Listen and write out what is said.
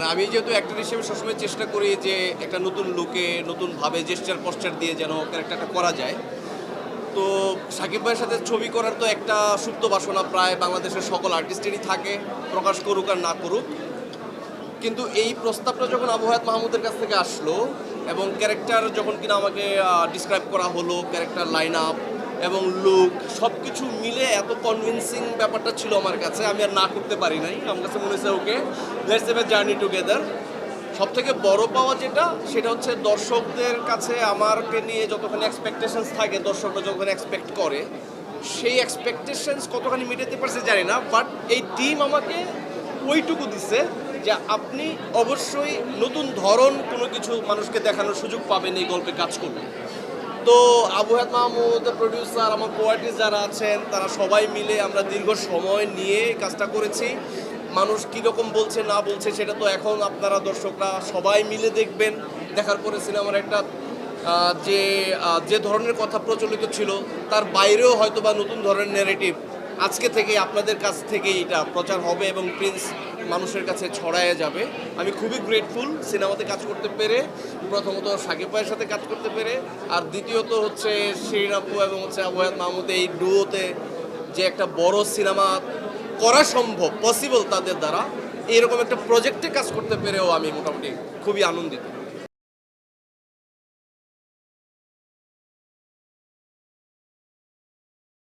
আমি যেহেতু অ্যাক্টর হিসেবে সবসময় চেষ্টা করি যে একটা নতুন লুকে নতুনভাবে জেস্টার পোস্টার দিয়ে যেন ক্যারেক্টারটা করা যায়। তো সাকিব ভাইয়ের সাথে ছবি করার তো একটা সুপ্ত বাসনা প্রায় বাংলাদেশের সকল আর্টিস্টেরই থাকে, প্রকাশ করুক আর না করুক। কিন্তু এই প্রস্তাবটা যখন আবু হায়াত মাহমুদের কাছ থেকে আসলো এবং ক্যারেক্টার যখন কিনা আমাকে ডিসক্রাইব করা হলো, ক্যারেক্টার লাইন আপ এবং লুক সব কিছু মিলে এত কনভিন্সিং ব্যাপারটা ছিল আমার কাছে, আমি আর না করতে পারি নাই। আমার কাছে মনে হয়েছে okay, let's have a journey together. সব থেকে বড় পাওয়া যেটা সেটা হচ্ছে দর্শকদের কাছে আমাকে নিয়ে যতখানি এক্সপেকটেশনস থাকে, দর্শকরা যতখানি এক্সপেক্ট করে, সেই এক্সপেকটেশনস কতখানি মেটাতে পারছে জানি না, বাট এই টিম আমাকে ওইটুকু দিছে যে আপনি অবশ্যই নতুন ধরন কোনো কিছু মানুষকে দেখানোর সুযোগ পাবেন এই গল্পে কাজ করলে। তো আবু হায়াত মাহমুদ, প্রডিউসার, আমার কোয়ার্টিস যারা আছেন, তারা সবাই মিলে আমরা দীর্ঘ সময় নিয়ে কাজটা করেছি। মানুষ কীরকম বলছে না বলছে সেটা তো এখন আপনারা দর্শকরা সবাই মিলে দেখবেন। দেখার পরে সিনেমার একটা যে যে ধরনের কথা প্রচলিত ছিল তার বাইরেও হয়তো বা নতুন ধরনের ন্যারেটিভ আজকে থেকে আপনাদের কাছ থেকে এটা প্রচার হবে এবং প্রিন্স মানুষের কাছে ছড়ায় যাবে। আমি খুবই গ্রেটফুল সিনেমাতে কাজ করতে পেরে, প্রথমত সাকিব ভাইয়ের সাথে কাজ করতে পেরে, আর দ্বিতীয়ত হচ্ছে শিরিন আপু এবং হচ্ছে আবু হায়াত মাহমুদ এই ডুয়োতে যে একটা বড় সিনেমা করা সম্ভব, পসিবল তাদের দ্বারা, এরকম একটা প্রজেক্টে কাজ করতে পেরেও আমি মোটামুটি খুবই আনন্দিত।